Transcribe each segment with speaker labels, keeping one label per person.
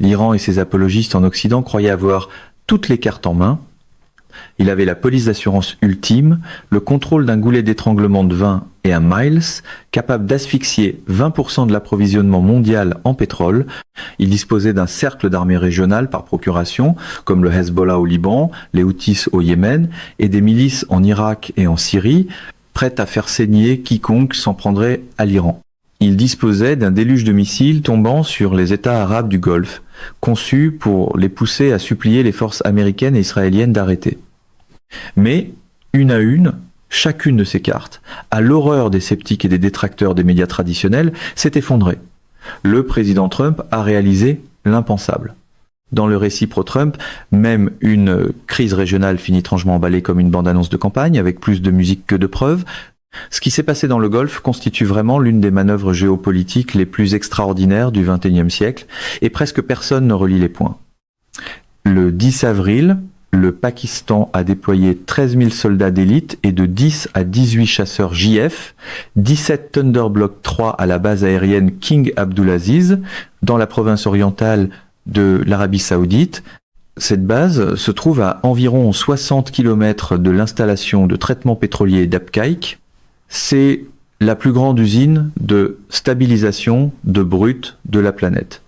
Speaker 1: L'Iran et ses apologistes en Occident croyaient avoir toutes les cartes en main. Il avait la police d'assurance ultime, le contrôle d'un goulet d'étranglement de 20 et un Miles, capable d'asphyxier 20% de l'approvisionnement mondial en pétrole. Il disposait d'un cercle d'armées régionales par procuration, comme le Hezbollah au Liban, les Houthis au Yémen, et des milices en Irak et en Syrie, prêtes à faire saigner quiconque s'en prendrait à l'Iran. Il disposait d'un déluge de missiles tombant sur les États arabes du Golfe, conçus pour les pousser à supplier les forces américaines et israéliennes d'arrêter. Mais, une à une, chacune de ces cartes, à l'horreur des sceptiques et des détracteurs des médias traditionnels, s'est effondrée. Le président Trump a réalisé l'impensable. Dans le récit pro-Trump, même une crise régionale finit étrangement emballée comme une bande-annonce de campagne, avec plus de musique que de preuves. Ce qui s'est passé dans le Golfe constitue vraiment l'une des manœuvres géopolitiques les plus extraordinaires du XXIe siècle, et presque personne ne relie les points. Le 10 avril, le Pakistan a déployé 13 000 soldats d'élite et de 10 à 18 chasseurs JF, 17 Thunderblock 3 à la base aérienne King Abdulaziz, dans la province orientale de l'Arabie Saoudite. Cette base se trouve à environ 60 km de l'installation de traitement pétrolier d'Abqaiq. C'est la plus grande usine de stabilisation de brut de la planète,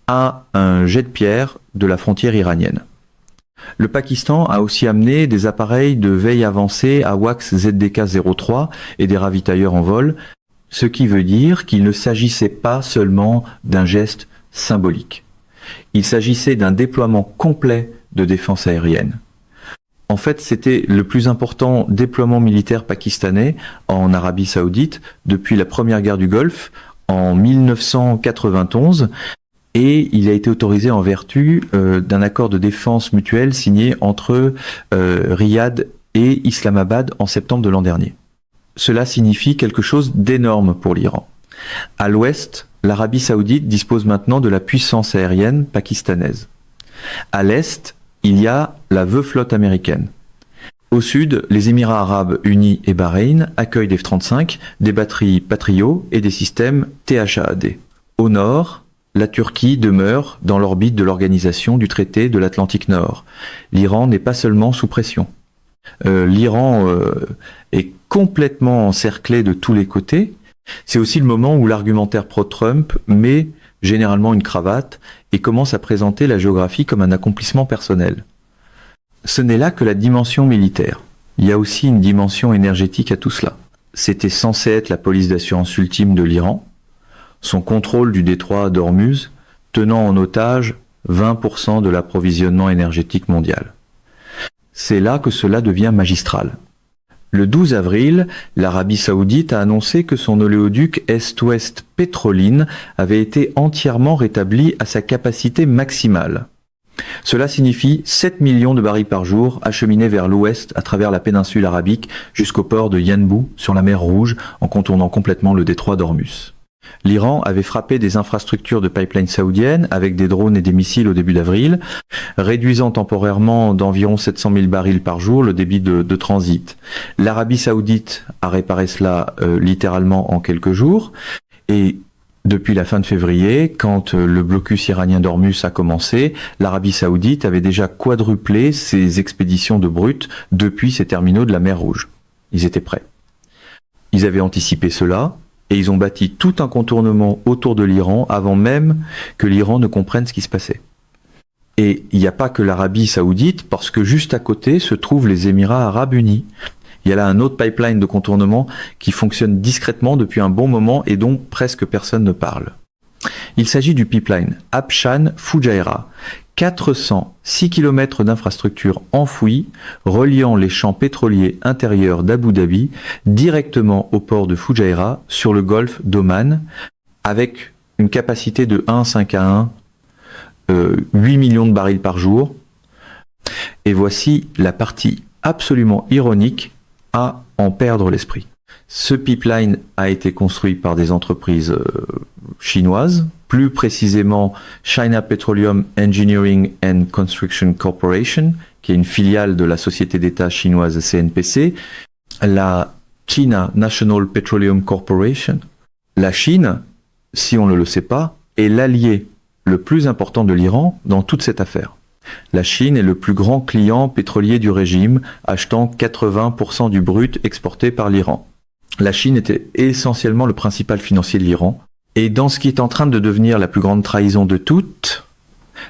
Speaker 1: à un jet de pierre de la frontière iranienne. Le Pakistan a aussi amené des appareils de veille avancée AWACS ZDK-03 et des ravitailleurs en vol, ce qui veut dire qu'il ne s'agissait pas seulement d'un geste symbolique. Il s'agissait d'un déploiement complet de défense aérienne. En fait, c'était le plus important déploiement militaire pakistanais en Arabie Saoudite depuis la première guerre du Golfe en 1991. Et il a été autorisé en vertu d'un accord de défense mutuelle signé entre Riyad et Islamabad en septembre de l'an dernier. Cela signifie quelque chose d'énorme pour l'Iran. À l'ouest, l'Arabie Saoudite dispose maintenant de la puissance aérienne pakistanaise. À l'est, il y a la flotte américaine. Au sud, les Émirats arabes unis et Bahreïn accueillent des F-35, des batteries Patriot et des systèmes THAAD. Au nord, la Turquie demeure dans l'orbite de l'organisation du traité de l'Atlantique Nord. L'Iran n'est pas seulement sous pression. L'Iran est complètement encerclé de tous les côtés. C'est aussi le moment où l'argumentaire pro-Trump met généralement une cravate et commence à présenter la géographie comme un accomplissement personnel. Ce n'est là que la dimension militaire. Il y a aussi une dimension énergétique à tout cela. C'était censé être la police d'assurance ultime de l'Iran, son contrôle du détroit d'Ormuz tenant en otage 20% de l'approvisionnement énergétique mondial. C'est là que cela devient magistral. Le 12 avril, l'Arabie Saoudite a annoncé que son oléoduc Est-Ouest Pétroline avait été entièrement rétabli à sa capacité maximale. Cela signifie 7 millions de barils par jour acheminés vers l'ouest à travers la péninsule arabique jusqu'au port de Yanbu sur la mer Rouge en contournant complètement le détroit d'Ormuz. L'Iran avait frappé des infrastructures de pipeline saoudiennes avec des drones et des missiles au début d'avril, réduisant temporairement d'environ 700 000 barils par jour le débit de transit. L'Arabie Saoudite a réparé cela littéralement en quelques jours, et depuis la fin de février, quand le blocus iranien d'Ormuz a commencé, l'Arabie Saoudite avait déjà quadruplé ses expéditions de brut depuis ses terminaux de la mer Rouge. Ils étaient prêts. Ils avaient anticipé cela, et ils ont bâti tout un contournement autour de l'Iran avant même que l'Iran ne comprenne ce qui se passait. Et il n'y a pas que l'Arabie Saoudite, parce que juste à côté se trouvent les Émirats Arabes Unis. Il y a là un autre pipeline de contournement qui fonctionne discrètement depuis un bon moment et dont presque personne ne parle. Il s'agit du pipeline Habshan-Fujairah, 406 km d'infrastructures enfouies reliant les champs pétroliers intérieurs d'Abu Dhabi directement au port de Fujairah sur le golfe d'Oman, avec une capacité de 1,5 à 1, 8 millions de barils par jour. Et voici la partie absolument ironique à en perdre l'esprit. Ce pipeline a été construit par des entreprises chinoises, plus précisément China Petroleum Engineering and Construction Corporation, qui est une filiale de la société d'État chinoise CNPC, la China National Petroleum Corporation. La Chine, si on ne le sait pas, est l'allié le plus important de l'Iran dans toute cette affaire. La Chine est le plus grand client pétrolier du régime, achetant 80% du brut exporté par l'Iran. La Chine était essentiellement le principal financier de l'Iran. Et dans ce qui est en train de devenir la plus grande trahison de toutes,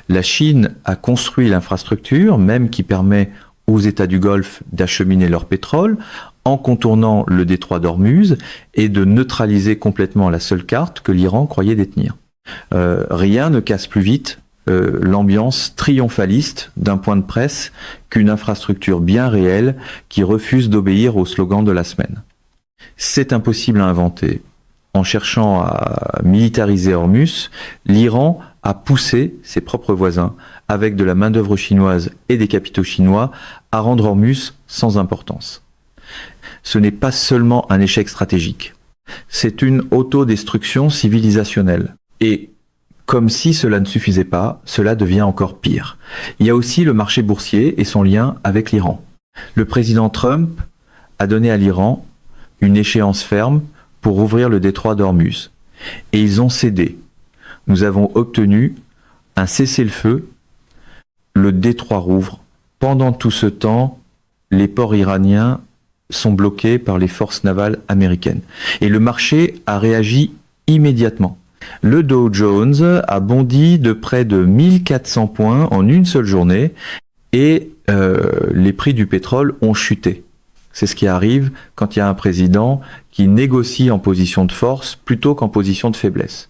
Speaker 1: la Chine a construit l'infrastructure, même qui permet aux États du Golfe d'acheminer leur pétrole, en contournant le détroit d'Ormuz et de neutraliser complètement la seule carte que l'Iran croyait détenir. Rien ne casse plus vite l'ambiance triomphaliste d'un point de presse qu'une infrastructure bien réelle qui refuse d'obéir au slogan de la semaine. C'est impossible à inventer. En cherchant à militariser Hormuz, l'Iran a poussé ses propres voisins, avec de la main-d'œuvre chinoise et des capitaux chinois, à rendre Hormuz sans importance. Ce n'est pas seulement un échec stratégique, c'est une autodestruction civilisationnelle. Et comme si cela ne suffisait pas, cela devient encore pire. Il y a aussi le marché boursier et son lien avec l'Iran. Le président Trump a donné à l'Iran une échéance ferme pour ouvrir le détroit d'Ormuz. Et ils ont cédé. Nous avons obtenu un cessez-le-feu. Le détroit rouvre. Pendant tout ce temps, les ports iraniens sont bloqués par les forces navales américaines. Et le marché a réagi immédiatement. Le Dow Jones a bondi de près de 1400 points en une seule journée et les prix du pétrole ont chuté. C'est ce qui arrive quand il y a un président qui négocie en position de force plutôt qu'en position de faiblesse.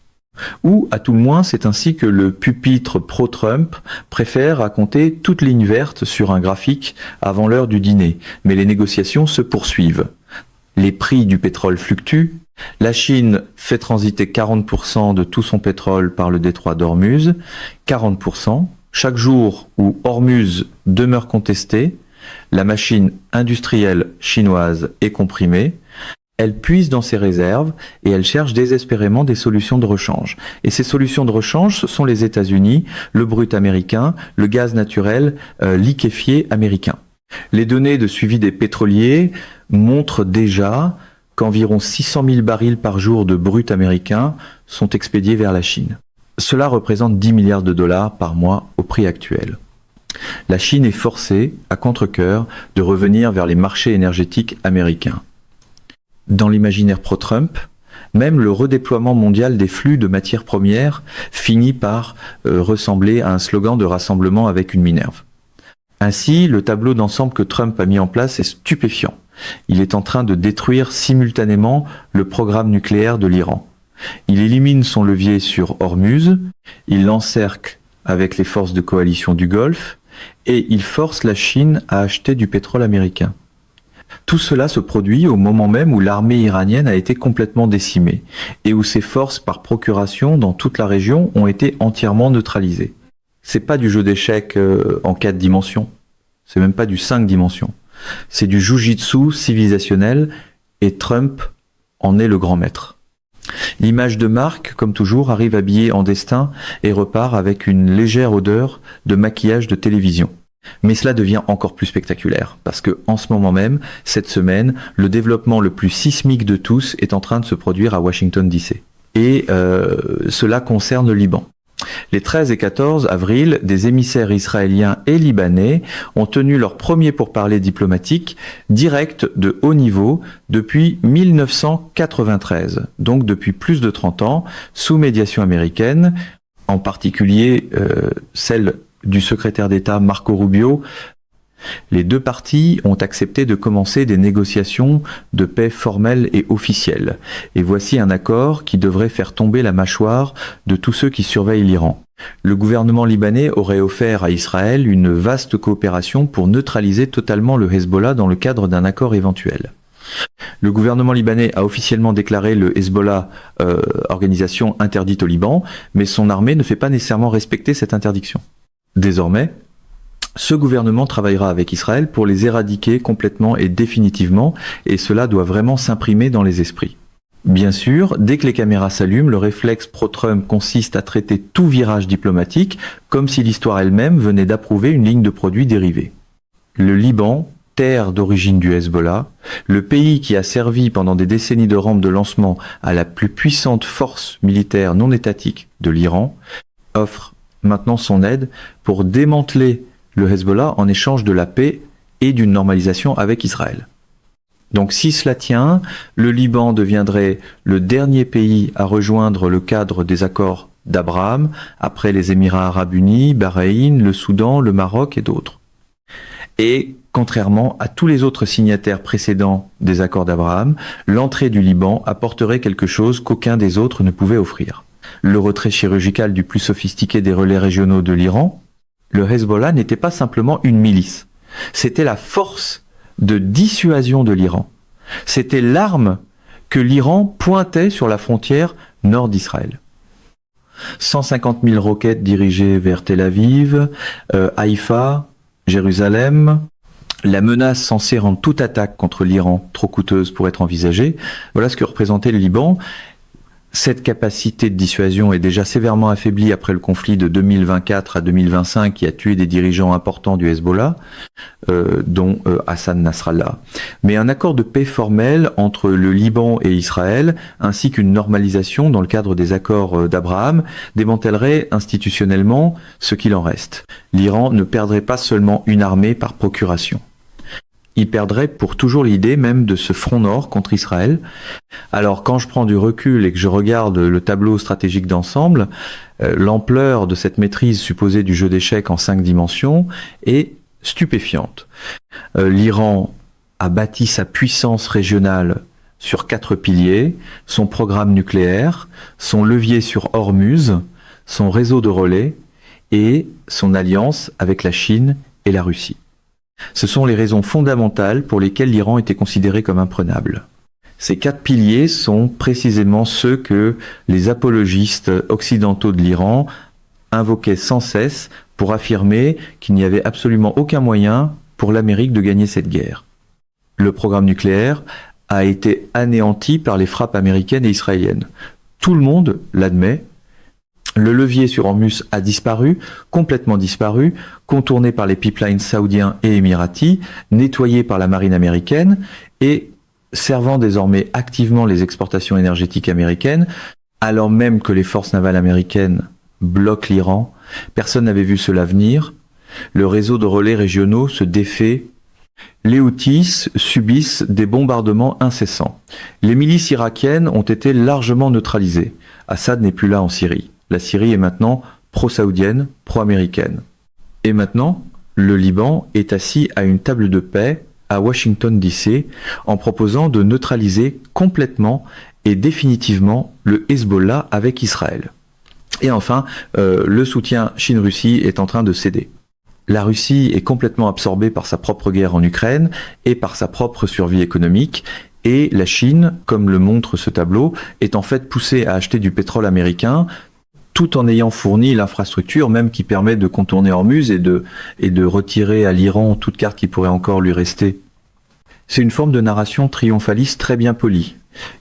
Speaker 1: Ou, à tout le moins, c'est ainsi que le pupitre pro-Trump préfère raconter toute ligne verte sur un graphique avant l'heure du dîner. Mais les négociations se poursuivent. Les prix du pétrole fluctuent. La Chine fait transiter 40% de tout son pétrole par le détroit d'Ormuz. 40%. Chaque jour où Ormuz demeure contesté, la machine industrielle chinoise est comprimée, elle puise dans ses réserves et elle cherche désespérément des solutions de rechange. Et ces solutions de rechange, ce sont les États-Unis, le brut américain, le gaz naturel liquéfié américain. Les données de suivi des pétroliers montrent déjà qu'environ 600 000 barils par jour de brut américain sont expédiés vers la Chine. Cela représente 10 milliards de dollars par mois au prix actuel. La Chine est forcée, à contre-cœur, de revenir vers les marchés énergétiques américains. Dans l'imaginaire pro-Trump, même le redéploiement mondial des flux de matières premières finit par ressembler à un slogan de rassemblement avec une minerve. Ainsi, le tableau d'ensemble que Trump a mis en place est stupéfiant. Il est en train de détruire simultanément le programme nucléaire de l'Iran. Il élimine son levier sur Hormuz, il l'encercle avec les forces de coalition du Golfe, et il force la Chine à acheter du pétrole américain. Tout cela se produit au moment même où l'armée iranienne a été complètement décimée, et où ses forces par procuration dans toute la région ont été entièrement neutralisées. C'est pas du jeu d'échecs en 4 dimensions, c'est même pas du 5 dimensions. C'est du jujitsu civilisationnel, et Trump en est le grand maître. L'image de marque, comme toujours, arrive habillée en destin et repart avec une légère odeur de maquillage de télévision. Mais cela devient encore plus spectaculaire, parce que en ce moment même, cette semaine, le développement le plus sismique de tous est en train de se produire à Washington DC. Et cela concerne le Liban. Les 13 et 14 avril, des émissaires israéliens et libanais ont tenu leur premier pourparlers diplomatique direct de haut niveau depuis 1993, donc depuis plus de 30 ans, sous médiation américaine, en particulier celle du secrétaire d'État Marco Rubio. Les deux parties ont accepté de commencer des négociations de paix formelles et officielles. Et voici un accord qui devrait faire tomber la mâchoire de tous ceux qui surveillent l'Iran. Le gouvernement libanais aurait offert à Israël une vaste coopération pour neutraliser totalement le Hezbollah dans le cadre d'un accord éventuel. Le gouvernement libanais a officiellement déclaré le Hezbollah organisation interdite au Liban, mais son armée ne fait pas nécessairement respecter cette interdiction. Désormais, ce gouvernement travaillera avec Israël pour les éradiquer complètement et définitivement, et cela doit vraiment s'imprimer dans les esprits. Bien sûr, dès que les caméras s'allument, le réflexe pro-Trump consiste à traiter tout virage diplomatique comme si l'histoire elle-même venait d'approuver une ligne de produits dérivés. Le Liban, terre d'origine du Hezbollah, le pays qui a servi pendant des décennies de rampe de lancement à la plus puissante force militaire non étatique de l'Iran, offre maintenant son aide pour démanteler le Hezbollah en échange de la paix et d'une normalisation avec Israël. Donc si cela tient, le Liban deviendrait le dernier pays à rejoindre le cadre des accords d'Abraham, après les Émirats arabes unis, Bahreïn, le Soudan, le Maroc et d'autres. Et contrairement à tous les autres signataires précédents des accords d'Abraham, l'entrée du Liban apporterait quelque chose qu'aucun des autres ne pouvait offrir. Le retrait chirurgical du plus sophistiqué des relais régionaux de l'Iran, le Hezbollah n'était pas simplement une milice. C'était la force de dissuasion de l'Iran. C'était l'arme que l'Iran pointait sur la frontière nord d'Israël. 150 000 roquettes dirigées vers Tel Aviv, Haïfa, Jérusalem. La menace censée rendre toute attaque contre l'Iran trop coûteuse pour être envisagée. Voilà ce que représentait le Liban. Cette capacité de dissuasion est déjà sévèrement affaiblie après le conflit de 2024 à 2025 qui a tué des dirigeants importants du Hezbollah, dont Hassan Nasrallah. Mais un accord de paix formel entre le Liban et Israël, ainsi qu'une normalisation dans le cadre des accords d'Abraham, démantèlerait institutionnellement ce qu'il en reste. L'Iran ne perdrait pas seulement une armée par procuration. Il perdrait pour toujours l'idée même de ce front nord contre Israël. Alors quand je prends du recul et que je regarde le tableau stratégique d'ensemble, l'ampleur de cette maîtrise supposée du jeu d'échecs en 5 dimensions est stupéfiante. L'Iran a bâti sa puissance régionale sur 4 piliers, son programme nucléaire, son levier sur Hormuz, son réseau de relais et son alliance avec la Chine et la Russie. Ce sont les raisons fondamentales pour lesquelles l'Iran était considéré comme imprenable. Ces 4 piliers sont précisément ceux que les apologistes occidentaux de l'Iran invoquaient sans cesse pour affirmer qu'il n'y avait absolument aucun moyen pour l'Amérique de gagner cette guerre. Le programme nucléaire a été anéanti par les frappes américaines et israéliennes. Tout le monde l'admet. Le levier sur Hormuz a disparu, complètement disparu, contourné par les pipelines saoudiens et émiratis, nettoyé par la marine américaine et servant désormais activement les exportations énergétiques américaines, alors même que les forces navales américaines bloquent l'Iran. Personne n'avait vu cela venir. Le réseau de relais régionaux se défait. Les Houthis subissent des bombardements incessants. Les milices irakiennes ont été largement neutralisées. Assad n'est plus là en Syrie. La Syrie est maintenant pro-saoudienne, pro-américaine. Et maintenant, le Liban est assis à une table de paix à Washington DC en proposant de neutraliser complètement et définitivement le Hezbollah avec Israël. Et enfin, le soutien Chine-Russie est en train de céder. La Russie est complètement absorbée par sa propre guerre en Ukraine et par sa propre survie économique. Et la Chine, comme le montre ce tableau, est en fait poussée à acheter du pétrole américain tout en ayant fourni l'infrastructure même qui permet de contourner Hormuz et de retirer à l'Iran toute carte qui pourrait encore lui rester. C'est une forme de narration triomphaliste très bien polie.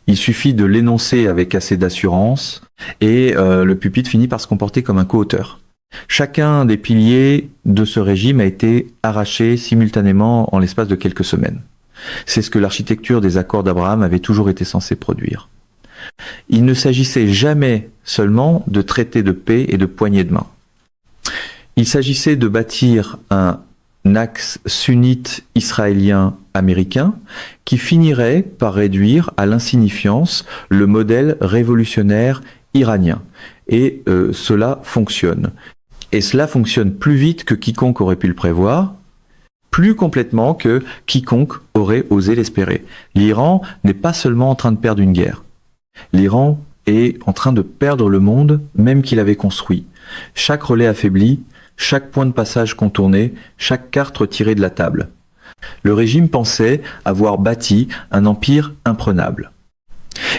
Speaker 1: Il suffit de l'énoncer avec assez d'assurance et le pupitre finit par se comporter comme un co-auteur. Chacun des piliers de ce régime a été arraché simultanément en l'espace de quelques semaines. C'est ce que l'architecture des accords d'Abraham avait toujours été censée produire. Il ne s'agissait jamais seulement de traités de paix et de poignées de main. Il s'agissait de bâtir un axe sunnite israélien-américain qui finirait par réduire à l'insignifiance le modèle révolutionnaire iranien. Et cela fonctionne. Et cela fonctionne plus vite que quiconque aurait pu le prévoir, plus complètement que quiconque aurait osé l'espérer. L'Iran n'est pas seulement en train de perdre une guerre. L'Iran est en train de perdre le monde même qu'il avait construit. Chaque relais affaibli, chaque point de passage contourné, chaque carte retirée de la table. Le régime pensait avoir bâti un empire imprenable.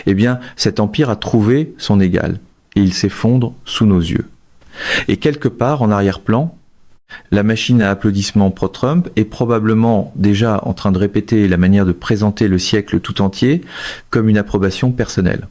Speaker 1: Eh bien, cet empire a trouvé son égal et il s'effondre sous nos yeux. Et quelque part, en arrière-plan, la machine à applaudissements pro-Trump est probablement déjà en train de répéter la manière de présenter le siècle tout entier comme une approbation personnelle.